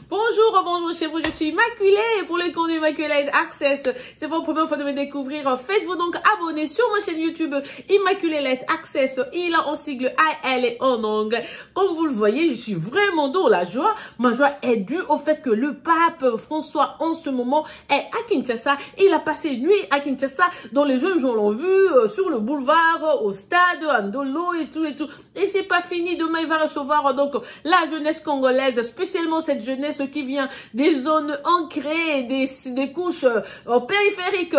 Bonjour, bonjour chez vous, je suis Immaculée pour le compte Immaculate Access. C'est votre première fois de me découvrir. Faites-vous donc abonner sur ma chaîne YouTube Immaculate Access. Il a en sigle AL et en anglais. Comme vous le voyez, je suis vraiment dans la joie. Ma joie est due au fait que le pape François en ce moment est à Kinshasa. Il a passé une nuit à Kinshasa dont les jeunes gens l'ont vu sur le boulevard, au stade, à Ndolo et tout et tout. Et c'est pas fini. Demain, il va recevoir donc la jeunesse congolaise, spécialement cette jeunesse qui vient des zones ancrées, des couches périphériques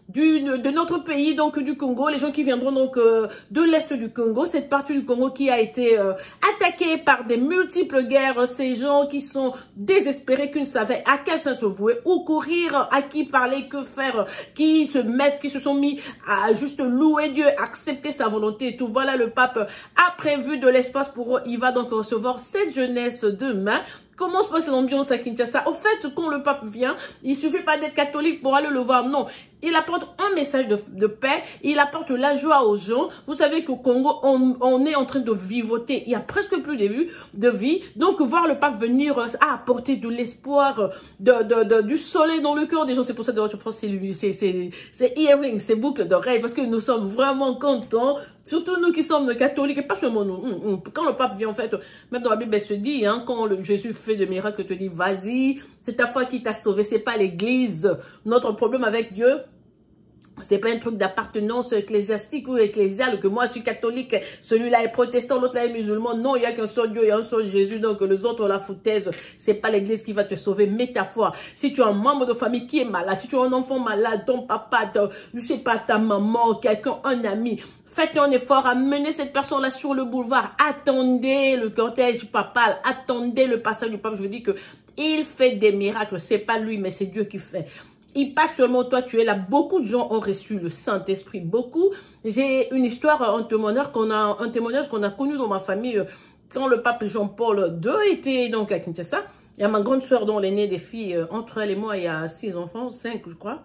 de notre pays, donc du Congo, les gens qui viendront donc de l'est du Congo, cette partie du Congo qui a été attaquée par des multiples guerres, ces gens qui sont désespérés, qui ne savaient à quel sens se vouer, où courir, à qui parler, que faire, qui se sont mis à juste louer Dieu, accepter sa volonté et tout. Voilà, le pape a prévu de l'espace pour eux. Il va donc recevoir cette jeunesse demain. Comment se passe l'ambiance à Kinshasa? Au fait, quand le pape vient, il suffit pas d'être catholique pour aller le voir. Non, il apporte un message de paix, il apporte la joie aux gens. Vous savez qu'au Congo, on est en train de vivoter. Il y a presque plus de vie. Donc, voir le pape venir apporter de l'espoir, du soleil dans le cœur des gens. C'est pour ça que je pense que c'est earring, c'est boucle d'oreille, parce que nous sommes vraiment contents. Surtout nous qui sommes catholiques, et pas seulement nous. Quand le pape vient, en fait, même dans la Bible, elle se dit, hein, quand Jésus fait de miracles, te dit, vas-y, c'est ta foi qui t'a sauvé, c'est pas l'église. Notre problème avec Dieu, c'est pas un truc d'appartenance ecclésiastique ou ecclésiale, que moi je suis catholique, celui-là est protestant, l'autre là est musulman. Non, il y a qu'un seul Dieu, il y a un seul Jésus, donc les autres la foutaise. C'est pas l'église qui va te sauver, mais ta foi. Si tu as un membre de famille qui est malade, si tu as un enfant malade, ton papa, je sais pas, ta maman, quelqu'un, un ami, faites un effort, amenez cette personne-là sur le boulevard. Attendez le cortège papal, attendez le passage du pape. Je vous dis que il fait des miracles. C'est pas lui, mais c'est Dieu qui fait. Il passe seulement toi, tu es là. Beaucoup de gens ont reçu le Saint-Esprit. Beaucoup. J'ai une histoire, un témoignage qu'on a connu dans ma famille quand le pape Jean-Paul II était donc à Kinshasa. Il y a ma grande soeur dont l'aînée des filles, entre elle et moi, il y a 6 enfants, 5 je crois.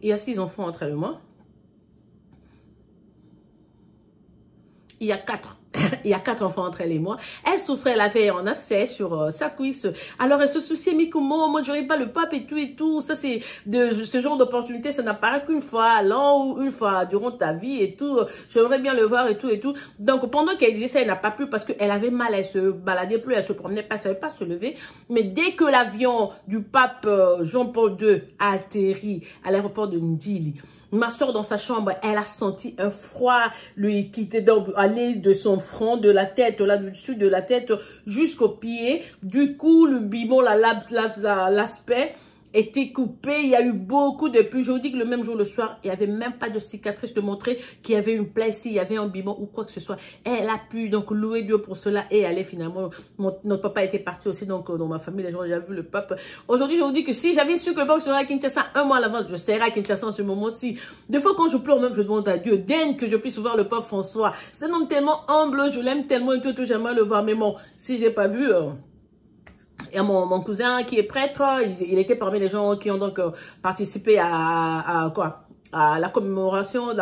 Il y a 6 enfants entre elle et moi. Il y a 4 enfants entre elle et moi. Elle souffrait, elle avait un abcès sur sa cuisse. Alors elle se souciait, mais comment, moi j'aurais pas le pape et tout et tout. Ça c'est ce genre d'opportunité, ça n'apparaît qu'une fois, l'an ou une fois durant ta vie et tout. J'aimerais bien le voir et tout et tout. Donc pendant qu'elle disait ça, elle n'a pas pu parce qu'elle avait mal, elle se baladait plus, elle se promenait pas, elle savait pas se lever. Mais dès que l'avion du pape Jean-Paul II a atterri à l'aéroport de Ndili, ma soeur dans sa chambre, elle a senti un froid lui quitter, aller de son front, de la tête, là-dessus de la tête jusqu'aux pieds. Du coup, le bibon, l'aspect était coupé. Il y a eu beaucoup de pluie. Je vous dis que le même jour, le soir, il n'y avait même pas de cicatrice de montrer qu'il y avait une plaie ici, il y avait un bibon ou quoi que ce soit. Elle a pu donc louer Dieu pour cela et aller finalement. Notre papa était parti aussi donc dans ma famille. Les gens ont déjà vu le pape. Aujourd'hui, je vous dis que si j'avais su que le pape serait à Kinshasa un mois à l'avance, je serais à Kinshasa en ce moment-ci. Des fois, quand je pleure, même je demande à Dieu daigne que je puisse voir le pape François. C'est un homme tellement humble, je l'aime tellement et tout, j'aimerais le voir. Mais bon, si j'ai pas vu... Il y a mon cousin qui est prêtre, il était parmi les gens qui ont donc participé à la commémoration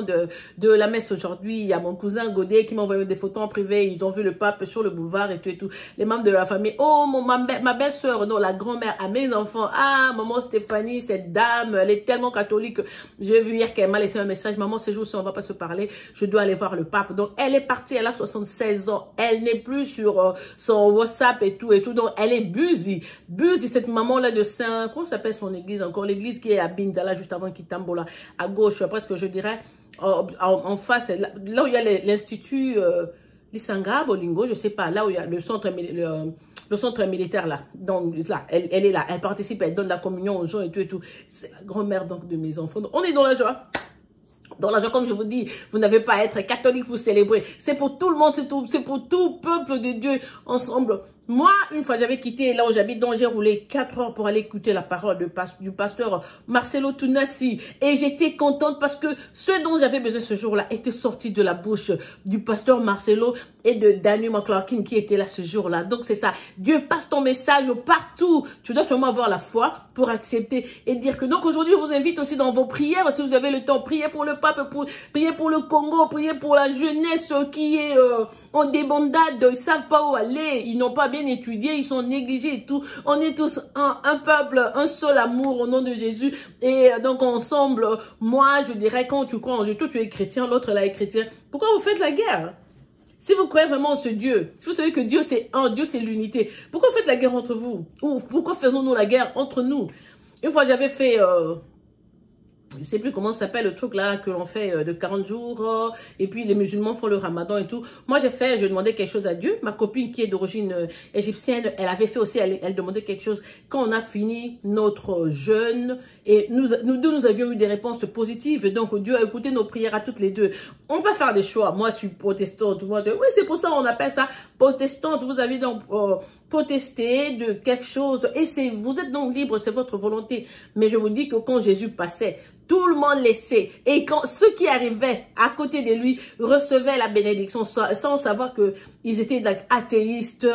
de la messe aujourd'hui. Il y a mon cousin Godet qui m'a envoyé des photos en privé. Ils ont vu le pape sur le boulevard et tout et tout. Les membres de la famille. Oh, ma belle-sœur, non, la grand-mère à mes enfants. Ah, maman Stéphanie, cette dame, elle est tellement catholique. J'ai vu hier qu'elle m'a laissé un message. Maman, ces jours-ci, on va pas se parler. Je dois aller voir le pape. Donc, elle est partie. Elle a 76 ans. Elle n'est plus sur son WhatsApp et tout et tout. Donc, elle est busy. Busy, cette maman-là de Saint... Comment s'appelle son église encore? L'église qui est à Bindala, juste avant Kitambola. À gauche, presque je dirais, en face, là où il y a l'institut Lisanga, Bolingo, je sais pas, là où il y a le centre militaire là. Donc là, elle est là, elle participe, elle donne la communion aux gens et tout et tout. C'est la grand-mère donc de mes enfants. Donc, on est dans la joie. Dans la joie, comme je vous dis, vous n'avez pas à être catholique, vous célébrez. C'est pour tout le monde, c'est pour tout peuple de Dieu ensemble. Moi, une fois, j'avais quitté là où j'habite, donc j'ai roulé 4 heures pour aller écouter la parole du pasteur Marcelo Tunasi. Et j'étais contente parce que ce dont j'avais besoin ce jour-là était sorti de la bouche du pasteur Marcelo et de Daniel McClarkin qui était là ce jour-là. Donc, c'est ça. Dieu passe ton message partout. Tu dois seulement avoir la foi pour accepter et dire que. Donc, aujourd'hui, je vous invite aussi dans vos prières, si vous avez le temps, priez pour le pape, priez pour le Congo, priez pour la jeunesse qui est en débandade. Ils savent pas où aller. Ils n'ont pas bien étudié. Ils sont négligés et tout. On est tous un peuple, un seul amour au nom de Jésus. Et donc, ensemble, moi, je dirais, quand tu crois en Dieu, toi, tu es chrétien, l'autre là est chrétien. Pourquoi vous faites la guerre? Si vous croyez vraiment en ce Dieu, si vous savez que Dieu c'est un, Dieu c'est l'unité, pourquoi faites la guerre entre vous? Ou pourquoi faisons-nous la guerre entre nous? Une fois j'avais fait, je sais plus comment ça s'appelle le truc là que l'on fait de 40 jours, et puis les musulmans font le ramadan et tout. Moi je demandais quelque chose à Dieu. Ma copine qui est d'origine égyptienne, elle avait fait aussi, elle demandait quelque chose. Quand on a fini notre jeûne, et nous deux nous avions eu des réponses positives, donc Dieu a écouté nos prières à toutes les deux. On va faire des choix. Moi je suis protestante, oui c'est pour ça on appelle ça protestante. Vous avez donc protester de quelque chose et vous êtes donc libre, c'est votre volonté. Mais je vous dis que quand Jésus passait, tout le monde laissait. Et quand ceux qui arrivaient à côté de lui recevaient la bénédiction sans savoir que ils étaient athéistes,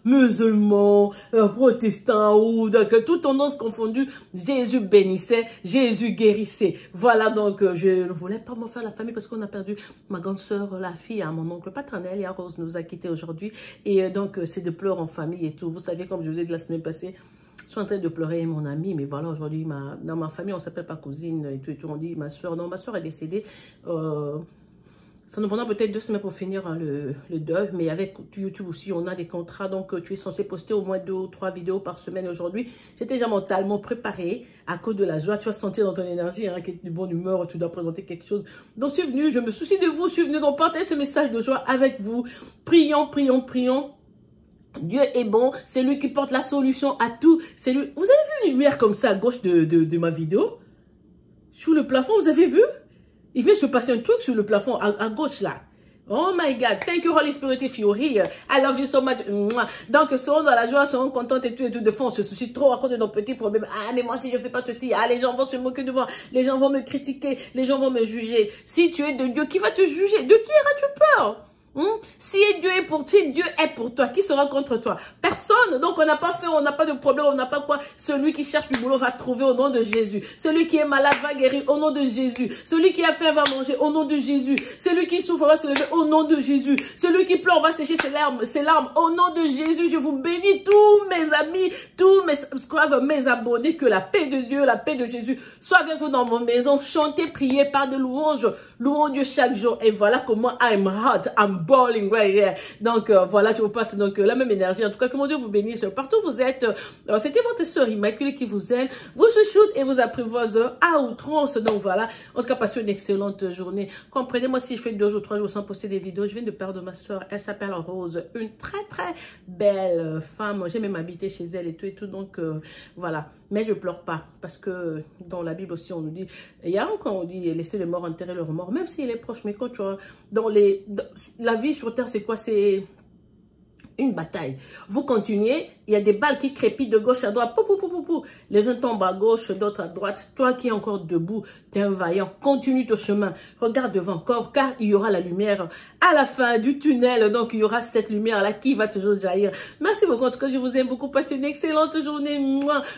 musulmans, protestants ou donc toutes tendances confondues, Jésus bénissait, Jésus guérissait. Voilà donc je ne voulais pas me faire la famille parce qu'on a perdu ma grande sœur, la fille à mon oncle paternel, et Rose nous a quittés aujourd'hui. Et donc c'est de pleurs en famille et tout. Vous savez, comme je vous ai dit la semaine passée, je suis en train de pleurer mon amie, mais voilà, aujourd'hui, dans ma famille, on s'appelle pas cousine et tout, on dit ma soeur. Non, ma soeur est décédée. Ça nous prendra peut-être 2 semaines pour finir hein, le deuil, mais avec YouTube aussi, on a des contrats, donc tu es censé poster au moins 2 ou 3 vidéos par semaine aujourd'hui. J'étais déjà mentalement préparée à cause de la joie. Tu vas sentir dans ton énergie, hein, de bonne humeur, tu dois présenter quelque chose. Donc, je suis venue, je me soucie de vous, je suis venue donc partager ce message de joie avec vous. Prions, prions, prions. Dieu est bon, c'est lui qui porte la solution à tout. C'est lui. Vous avez vu une lumière comme ça à gauche de ma vidéo? Sous le plafond, vous avez vu? Il vient se passer un truc sur le plafond à gauche là. Oh my God, thank you Holy Spirit if you're here. I love you so much. Donc, serons dans la joie, serons contentes et tout. De fond, on se soucie trop à cause de nos petits problèmes. Ah, mais moi, si je fais pas ceci, ah, les gens vont se moquer de moi. Les gens vont me critiquer. Les gens vont me juger. Si tu es de Dieu, qui va te juger? De qui auras-tu peur? Si Dieu est pour toi, Dieu est pour toi. Qui sera contre toi? Personne. Donc, on n'a pas fait, on n'a pas de problème, on n'a pas quoi. Celui qui cherche du boulot va trouver au nom de Jésus. Celui qui est malade va guérir au nom de Jésus. Celui qui a faim va manger au nom de Jésus. Celui qui souffre va se lever au nom de Jésus. Celui qui pleure va sécher ses larmes au nom de Jésus. Je vous bénis tous mes amis, tous mes subscribers, mes abonnés. Que la paix de Dieu, la paix de Jésus soit avec vous dans vos maisons. Chantez, priez par de louanges. Louons Dieu chaque jour. Et voilà comment I'm hot, I'm balling right here. Donc voilà, je vous passe donc la même énergie. En tout cas, que mon Dieu vous bénisse partout où vous êtes. C'était votre sœur Immaculée qui vous aime, vous chouchoute et vous apprivoise à outrance. Donc voilà, en tout cas, passez une excellente journée. Comprenez-moi, si je fais 2 ou 3 jours sans poster des vidéos, je viens de perdre ma soeur. Elle s'appelle Rose, une très très belle femme. J'ai même habité chez elle et tout. Donc voilà, mais je pleure pas parce que dans la Bible aussi on nous dit, il y a encore on dit laisser les morts enterrer leurs morts, même s'il est proche. Mais quand tu vois dans la vie sur terre, c'est quoi? C'est une bataille. Vous continuez, il y a des balles qui crépitent de gauche à droite. Pou, pou, pou, pou, pou. Les uns tombent à gauche, d'autres à droite. Toi qui es encore debout, tu es un vaillant. Continue ton chemin. Regarde devant encore, car il y aura la lumière à la fin du tunnel. Donc, il y aura cette lumière-là qui va toujours jaillir. Merci beaucoup. En tout cas, je vous aime beaucoup. Passez une excellente journée.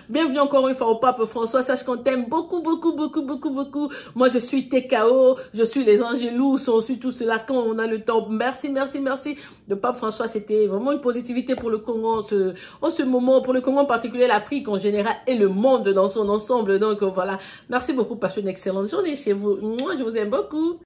Bienvenue encore une fois au Pape François. Sache qu'on t'aime beaucoup, beaucoup, beaucoup, beaucoup, beaucoup. Moi, je suis TKO. Je suis les Angélous. On suit tout cela quand on a le temps. Merci, merci, merci. Le Pape François, c'était vraiment une positivité pour le Congo en ce moment, pour le Congo en particulier, l'Afrique en général et le monde dans son ensemble. Donc voilà, merci beaucoup, passez une excellente journée chez vous. Moi, je vous aime beaucoup.